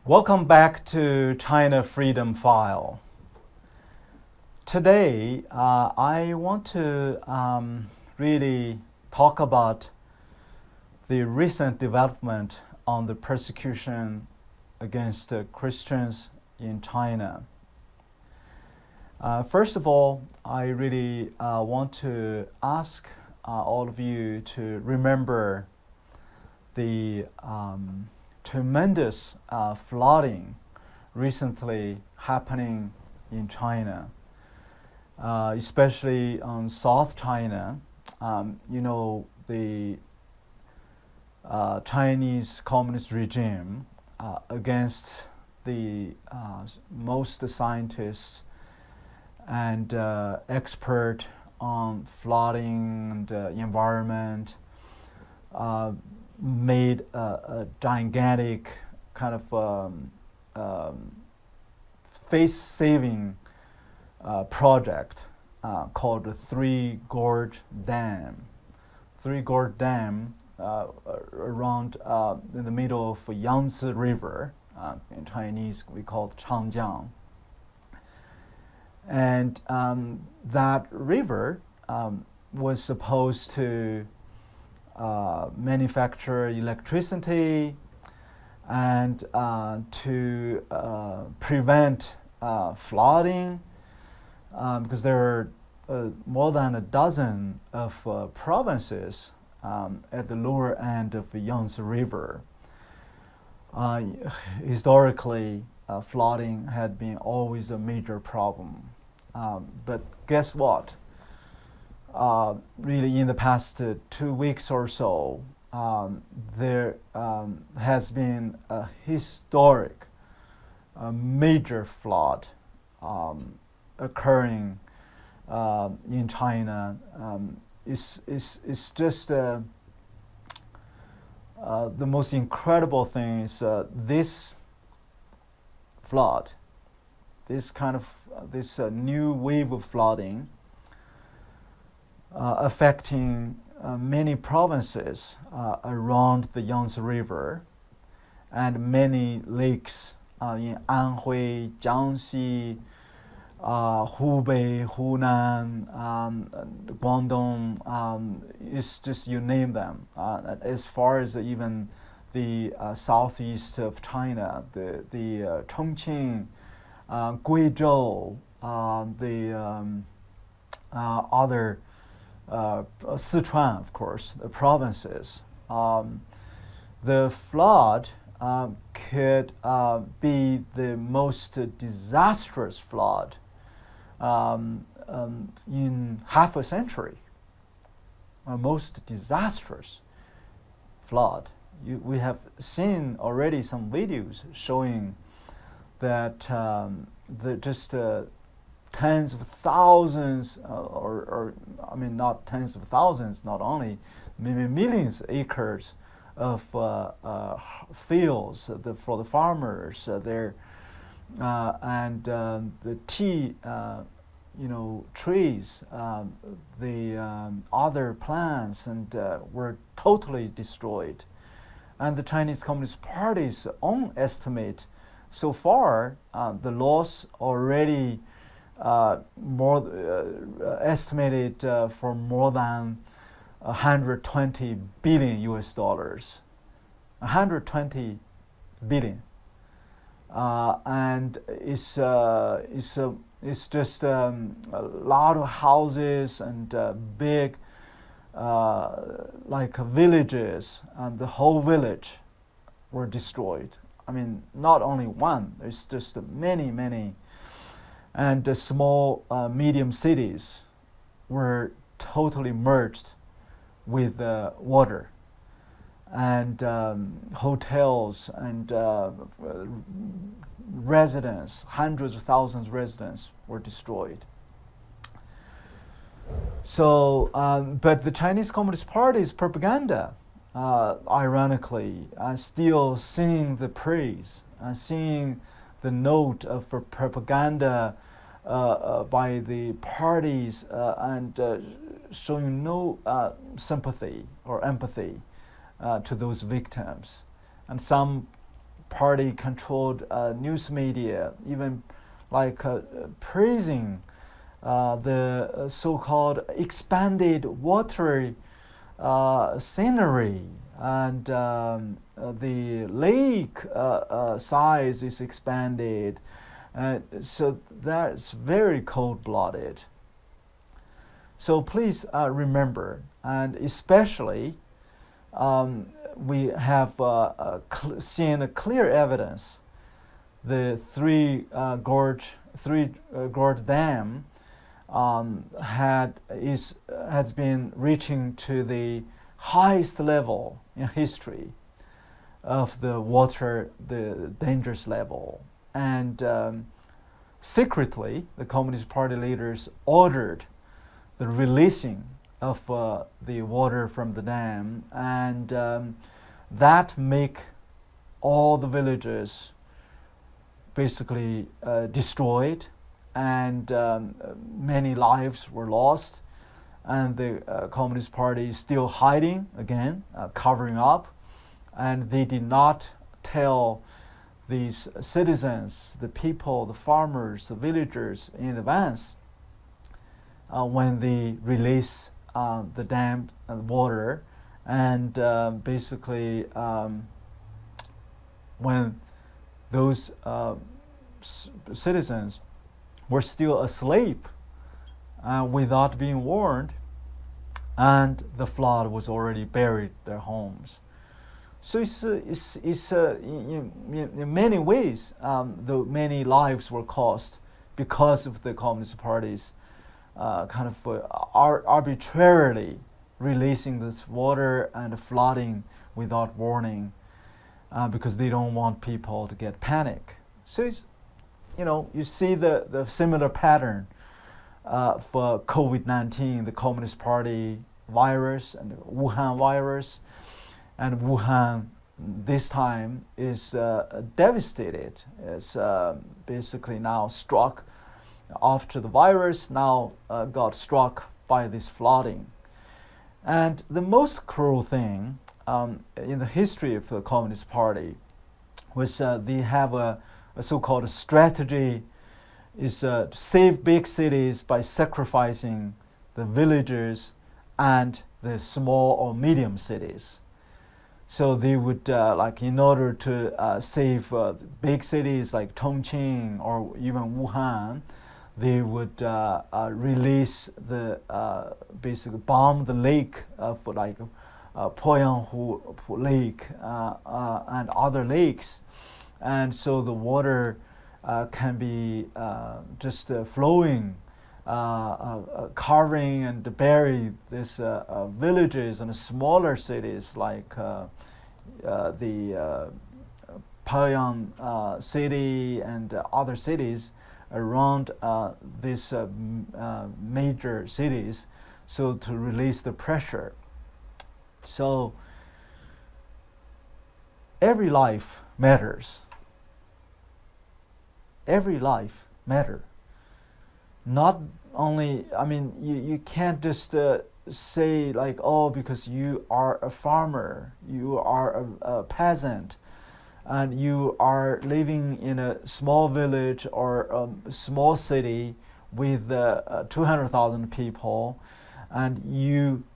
Welcome back to China Freedom File. Today, I want to really talk about the recent development on the persecution against Christians in China. First of all, I really want to ask all of you to remember the tremendous flooding recently happening in China, especially on South China. The Chinese communist regime against the most scientists and expert on flooding and environment made a gigantic kind of face-saving project called the Three Gorge Dam. Three Gorge Dam around in the middle of Yangtze River. In Chinese we call it Changjiang. And that river was supposed to manufacture electricity and to prevent flooding, because there are more than a dozen of provinces at the lower end of the Yangtze River. Historically, flooding had been always a major problem. But guess what? Really, in the past 2 weeks or so, there has been a historic, major flood occurring in China. It's just the most incredible thing is this flood, this new wave of flooding affecting many provinces around the Yangtze River and many lakes in Anhui, Jiangxi, Hubei, Hunan, Guangdong. It's just you name them. As far as even the southeast of China, the Chongqing, Guizhou, the other Sichuan, of course, the provinces. The flood could be the most disastrous flood in half a century. Most disastrous flood. We have seen already some videos showing that tens of thousands, not tens of thousands, not only, maybe millions of acres of fields for the farmers there, and the tea, trees, the other plants, and were totally destroyed. And the Chinese Communist Party's own estimate so far, the loss already estimated for more than 120 billion US dollars. 120 billion. And it's just a lot of houses and big villages, and the whole village were destroyed. Not only one, there's just many, and the small medium cities were totally merged with water, and hotels and residents, hundreds of thousands of residents were destroyed. So, but the Chinese Communist Party's propaganda, ironically, still singing the praise, singing the note of propaganda by the parties, and showing no sympathy or empathy to those victims. And some party-controlled news media, even like praising the so-called expanded water scenery, and the lake size is expanded. So that's very cold-blooded. So please remember, and especially we have seen a clear evidence. The Three Gorge Dam has been reaching to the highest level in history of the water, the dangerous level, and secretly the Communist Party leaders ordered the releasing of the water from the dam, and that make all the villages basically destroyed, and many lives were lost, and the Communist Party is still hiding again, covering up, and they did not tell these citizens, the people, the farmers, the villagers in advance when they release the dam water, and basically when those citizens were still asleep without being warned, and the flood was already buried their homes. So it's in many ways, though many lives were cost because of the Communist Party's kind of arbitrarily releasing this water and flooding without warning, because they don't want people to get panic. So it's, you see the similar pattern for COVID-19, the Communist Party virus and the Wuhan virus. And Wuhan this time is devastated. It's basically now struck after the virus, now got struck by this flooding. And the most cruel thing in the history of the Communist Party was they have a so-called strategy is to save big cities by sacrificing the villages and the small or medium cities. So they would, like, in order to save big cities like Chongqing or even Wuhan, they would release the basically bomb the lake for like Poyanghu Lake and other lakes, and so the water can be just flowing, covering and bury these villages and smaller cities like the Poyang city and other cities around these major cities, so to release the pressure. So every life matters. Every life matters. Not only, I mean, you can't just say like, oh, because you are a farmer, you are a peasant, and you are living in a small village or a small city with 200,000 people, and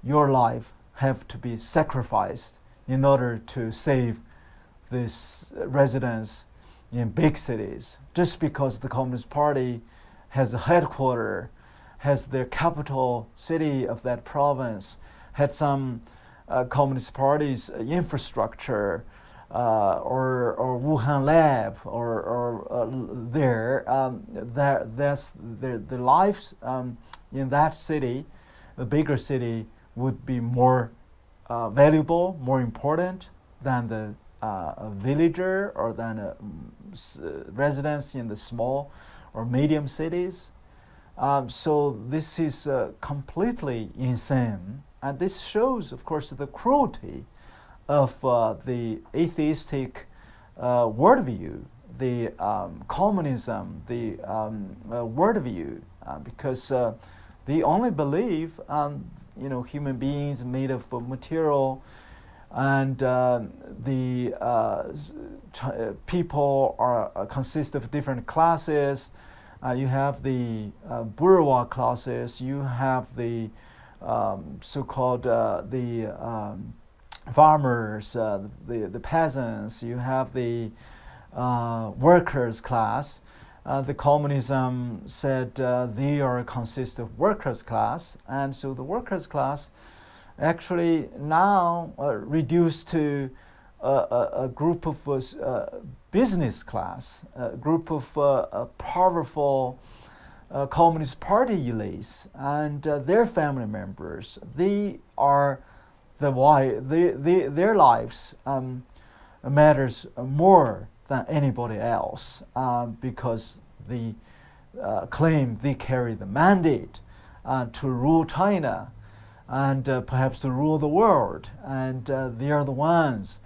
your life have to be sacrificed in order to save this residents in big cities, just because the Communist Party has a headquarters, has their capital city of that province, had some Communist Party's infrastructure, or Wuhan lab, or there. That's the lives in that city, the bigger city, would be more valuable, more important than the a villager or than a residents in the small or medium cities. So this is completely insane, and this shows, of course, the cruelty of the atheistic worldview, the communism, the worldview, because they only believe, human beings made of material and the people are consist of different classes. You have the bourgeois classes. You have the so-called the farmers, the peasants. You have the workers class. The communism said they are consist of workers class, and so the workers class actually now reduced to a group of business class, a group of powerful Communist Party elites and their family members. They are their lives matters more than anybody else because they claim they carry the mandate to rule China and perhaps to rule the world, and they are the ones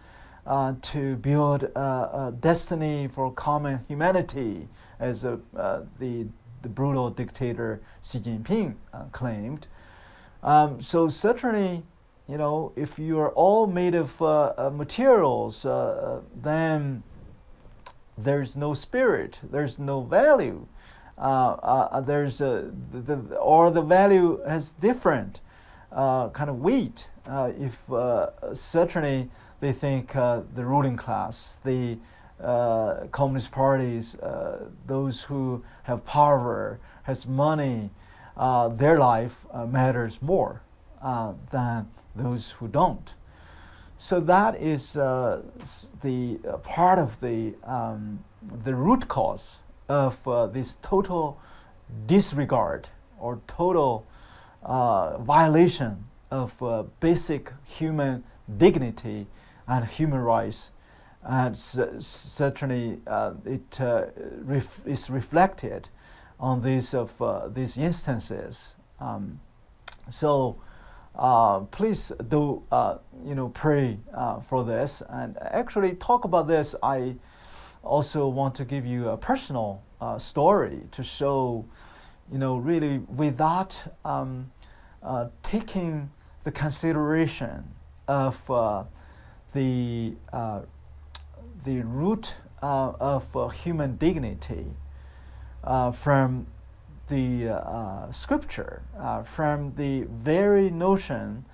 to build a destiny for common humanity, as the brutal dictator Xi Jinping claimed. So certainly, you know, if you are all made of materials, then there's no spirit, there's no value. There's the value has different kind of weight. If certainly they think the ruling class, the communist parties, those who have power, has money, their life matters more than those who don't. So that is the part of the root cause of this total disregard or total violation of basic human dignity and human rights, and certainly it is reflected on these instances. So please do pray for this, and actually talk about this. I also want to give you a personal story to show, really without taking the consideration of the root of human dignity from the scripture, from the very notion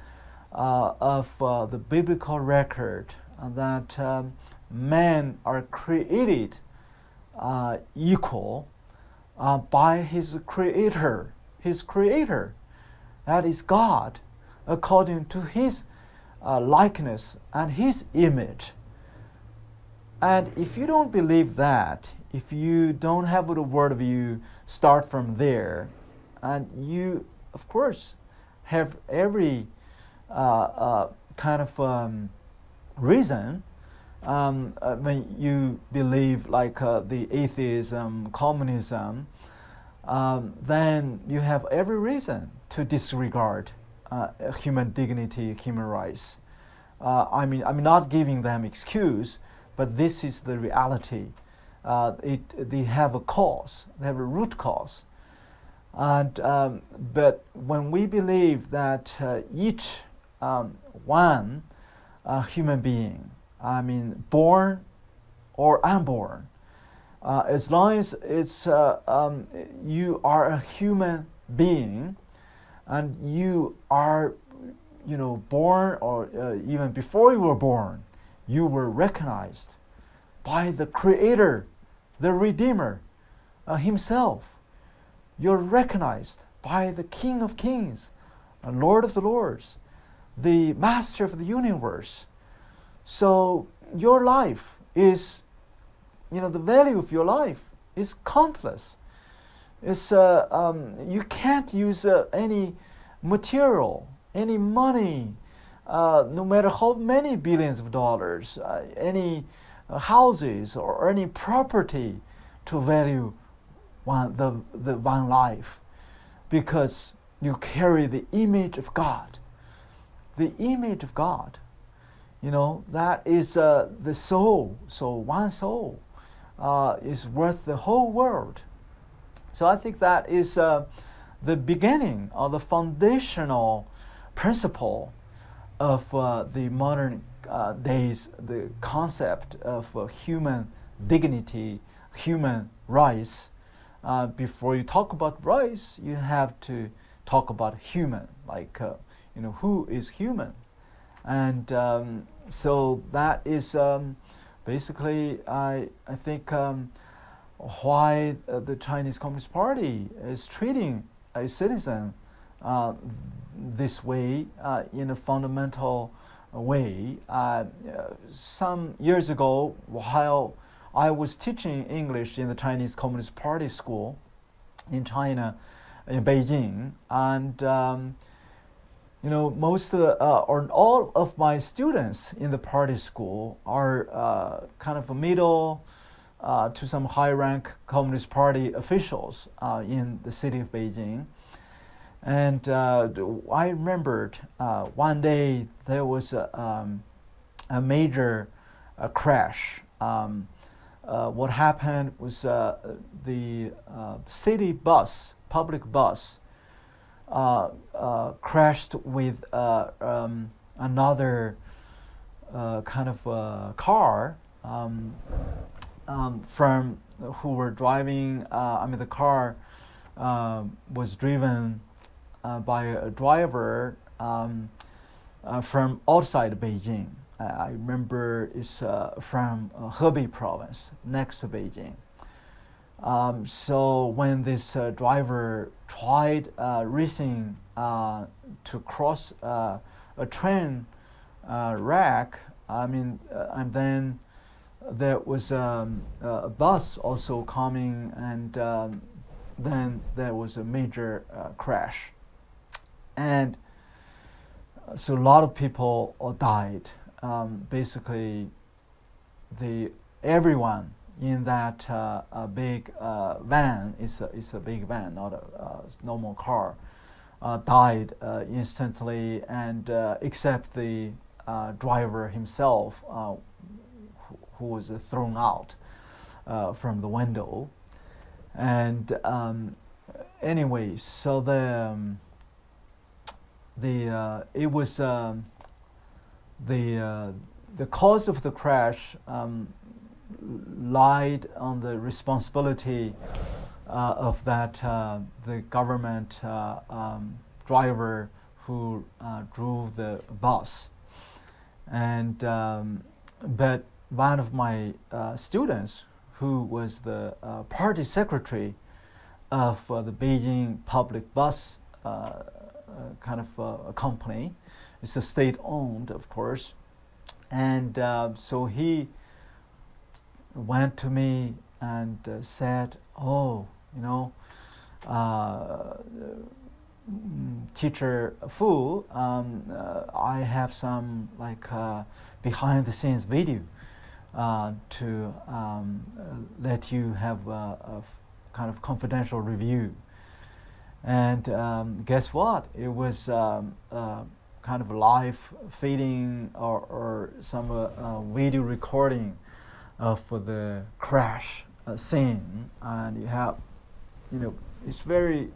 of the biblical record that men are created equal by his creator, that is God, according to his likeness and his image. And if you don't believe that, if you don't have the worldview start from there, and you, of course, have every kind of reason when you believe like the atheism, communism, then you have every reason to disregard human dignity, human rights. I'm not giving them excuse, but this is the reality. They have a cause, they have a root cause. And but when we believe that each one human being, born or unborn, as long as it's you are a human being, and you are, born, or even before you were born, you were recognized by the Creator, the Redeemer himself. You're recognized by the King of Kings, and Lord of the Lords, the Master of the universe. So your life is, the value of your life is countless. It's you can't use any material, any money, no matter how many billions of dollars, any houses or any property to value the one life, because you carry the image of God. The image of God, that is the soul. So one soul is worth the whole world. So I think that is the beginning or the foundational principle of the modern days the concept of human dignity, human rights. Before you talk about rights, you have to talk about human, like who is human, and so that is basically I think why the Chinese Communist Party is treating a citizen this way in a fundamental way. Some years ago, while I was teaching English in the Chinese Communist Party school in China, in Beijing, and most or all of my students in the party school are kind of a middle to some high-rank Communist Party officials in the city of Beijing. And I remembered one day there was a major crash. What happened was the city bus, public bus, crashed with another kind of car from who were driving. The car was driven by a driver from outside Beijing. I remember it's from Hebei province, next to Beijing. So when this driver tried racing to cross a train rack, and then there was a bus also coming, and then there was a major crash. And so a lot of people died. Basically, everyone in that big van, it's a big van, not a normal car, died instantly, and except the driver himself, who was thrown out from the window. And anyway, so it was the cause of the crash lied on the responsibility of that the government driver who drove the bus. And but one of my students, who was the party secretary of the Beijing public bus kind of a company, it's a state-owned, of course, and so he went to me and said, Teacher Fu, I have some behind-the-scenes video to let you have a kind of confidential review. And guess what? It was kind of live feeding or some video recording for the crash scene, and you have, it's very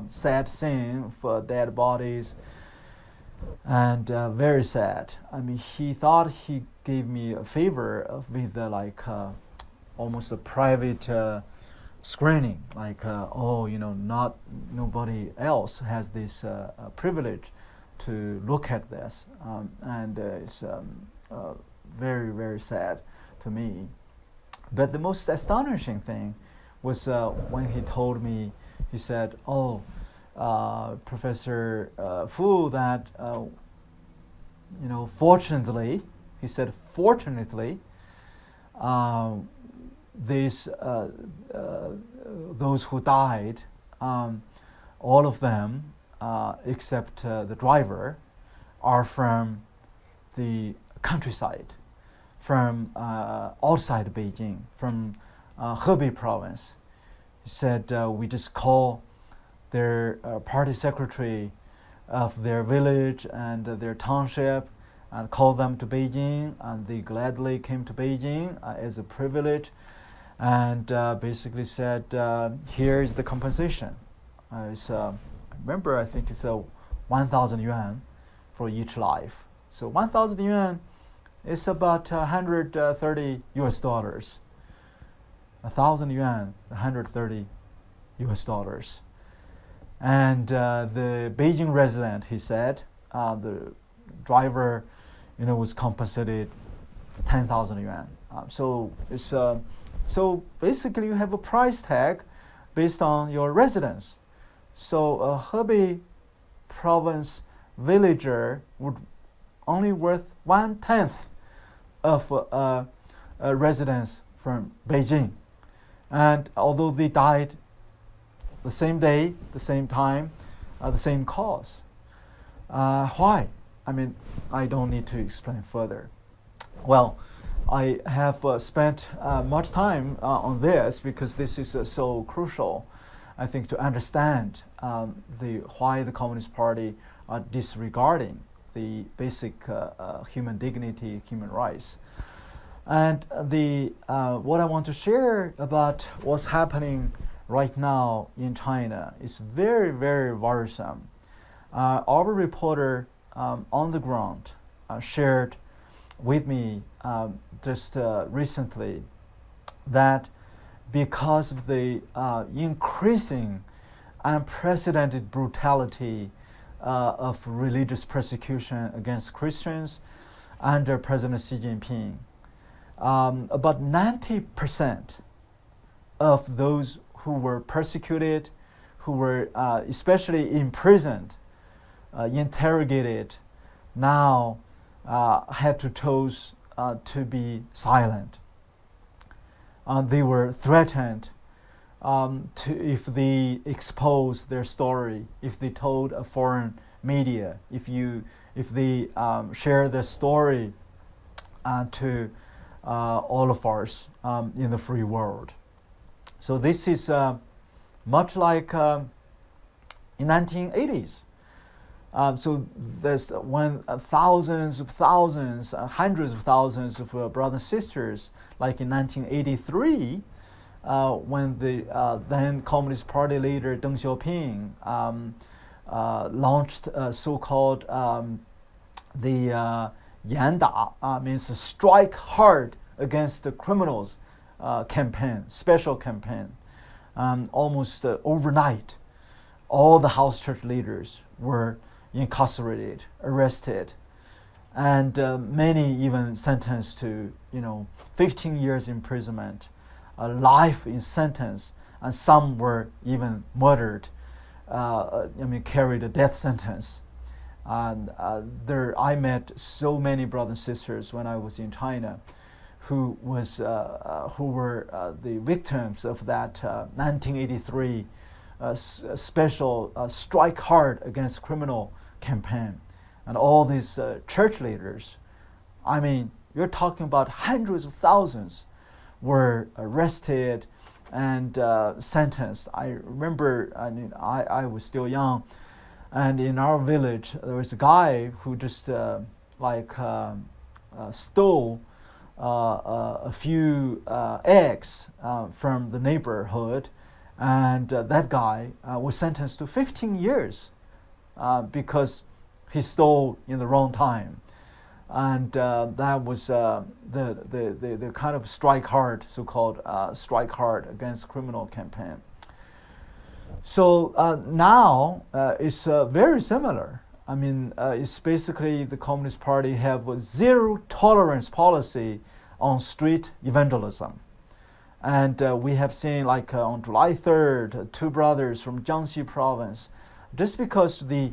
sad scene for dead bodies, and very sad. He thought he gave me a favor with almost a private screening, not nobody else has this privilege to look at this, and it's very, very sad to me. But the most astonishing thing was when he told me, he said, Professor Fu, that fortunately, he said, fortunately, those who died, all of them except the driver, are from the countryside, from outside Beijing, from Hebei province. He said, we just call their party secretary of their village and their township and call them to Beijing, and they gladly came to Beijing as a privilege, and basically said, here is the compensation. Remember, I think it's 1,000 yuan for each life. So 1,000 yuan It's about 130 US dollars. 1,000 yuan, 130 US dollars. And the Beijing resident, he said, the driver, was compensated 10,000 yuan. So it's so basically you have a price tag based on your residence. So a Hebei province villager would only worth 1/10 of a residence from Beijing. And although they died the same day, the same time, the same cause. Why? I mean, I don't need to explain further. Well, I have spent much time on this because this is so crucial, I think, to understand why the Communist Party are disregarding the basic human dignity, human rights. And what I want to share about what's happening right now in China is very, very worrisome. Our reporter on the ground shared with me just recently that because of the increasing unprecedented brutality of religious persecution against Christians under President Xi Jinping, about 90% of those who were persecuted, who were especially imprisoned, interrogated, now had to choose to be silent. They were threatened if they exposed their story, if they told a foreign media, if they share their story to all of us in the free world. So this is much like in 1980s. So there's when thousands, hundreds of thousands of brothers and sisters, like in 1983, when the then Communist Party leader Deng Xiaoping launched so-called the 严打 means strike hard against the criminals campaign, special campaign. Almost overnight, all the house church leaders were incarcerated, arrested, and many even sentenced to 15 years imprisonment, a life in sentence, and some were even murdered. Carried a death sentence. And I met so many brothers and sisters when I was in China, who were the victims of that 1983 special strike hard against criminal campaign. And all these church leaders, I mean, you're talking about hundreds of thousands, were arrested and sentenced. I remember, I was still young, and in our village there was a guy who just stole a few eggs from the neighborhood, and that guy was sentenced to 15 years because he stole in the wrong time. And that was the kind of strike hard, so-called strike hard against criminal campaign. So now it's very similar. I mean, it's basically the Communist Party have a zero tolerance policy on street evangelism. And we have seen, like on July 3rd, two brothers from Jiangxi province, just because they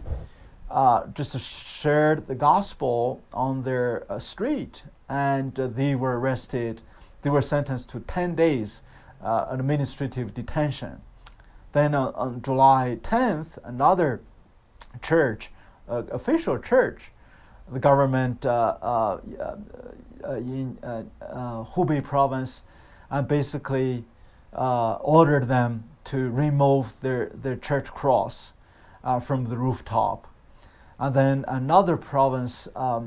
just shared the gospel on their street, and they were arrested. They were sentenced to 10 days administrative detention. Then on July 10th, another church, official church, the government in Hubei province, basically ordered them to remove their church cross from the rooftop. And then another province, I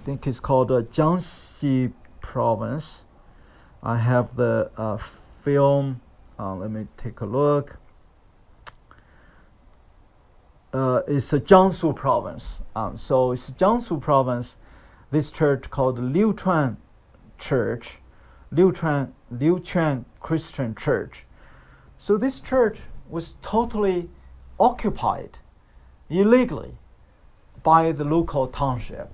think it's called Jiangxi province. I have the film. Let me take a look. It's a Jiangsu province. So it's Jiangsu province. this church called Liuchuan Church, Liuchuan Christian Church. So this church was totally occupied illegally by the local township.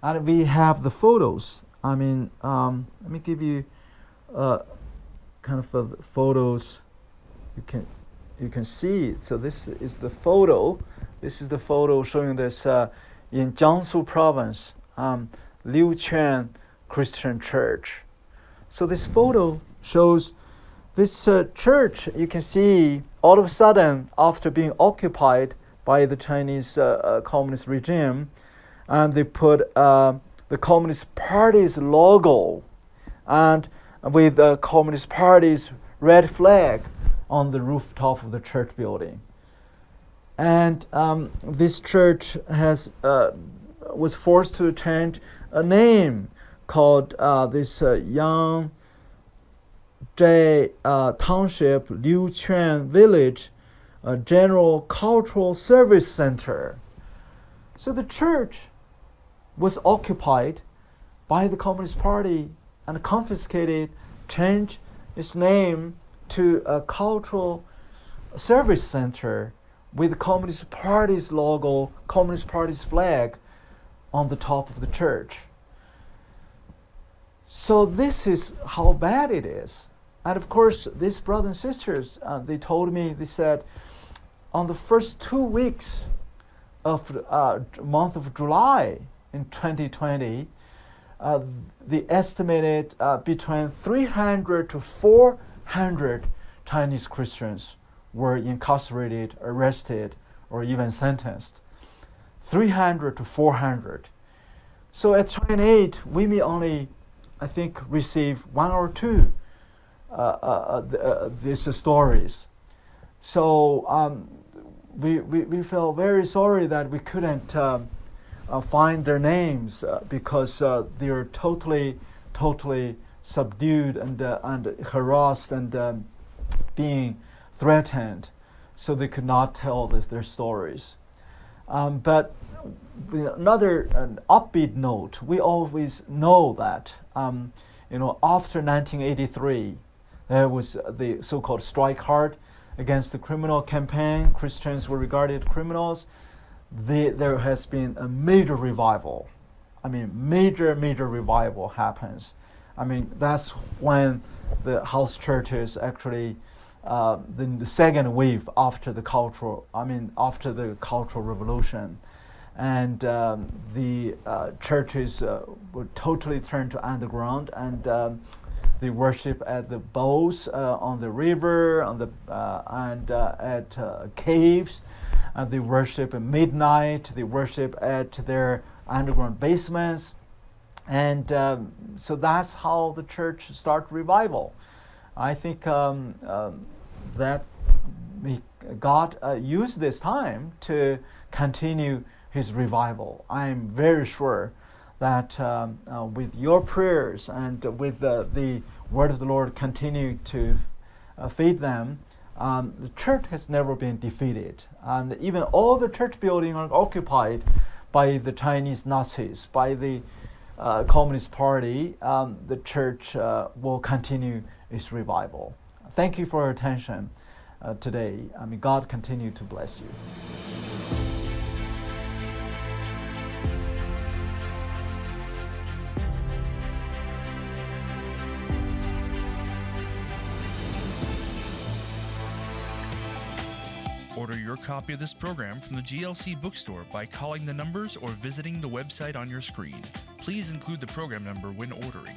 And we have the photos. I mean, let me give you kind of photos. You can see it. So this is the photo. This is the photo showing this in Jiangsu province, Liuchuan Christian Church. So this photo shows this church. You can see all of a sudden, after being occupied by the Chinese communist regime, and they put the Communist Party's logo and with the Communist Party's red flag on the rooftop of the church building. And this church was forced to change a name called this Yangzhai Township Liuchuan Village General Cultural Service Center. So the church was occupied by the Communist Party and confiscated, changed its name to a cultural service center with the Communist Party's logo, Communist Party's flag on the top of the church. So this is how bad it is. And of course, these brothers and sisters, they told me, they said, on the first 2 weeks of the month of July in 2020, they estimated between 300 to 400 Chinese Christians were incarcerated, arrested, or even sentenced. 300 to 400. So at ChinaAid, we may only, I think, receive 1 or 2 these stories. So we felt very sorry that we couldn't find their names because they are totally subdued and harassed and being threatened, so they could not tell their stories. But another upbeat note, we always know that after 1983, there was the so-called strike hard against the criminal campaign. Christians were regarded criminals. There has been a major revival. I mean, major revival happens. I mean, that's when the house churches actually, the second wave after the cultural revolution, and the churches were totally turned to underground, and they worship at the boats on the river, and at caves. They worship at midnight. They worship at their underground basements, and so that's how the church started revival. I think that God used this time to continue His revival. I'm very sure that with your prayers and with the word of the Lord continue to feed them, the church has never been defeated. And even all the church buildings are occupied by the Chinese Nazis, by the Communist Party. The church will continue its revival. Thank you for your attention today. I mean, God continue to bless you. Order your copy of this program from the GLC bookstore by calling the numbers or visiting the website on your screen. Please include the program number when ordering.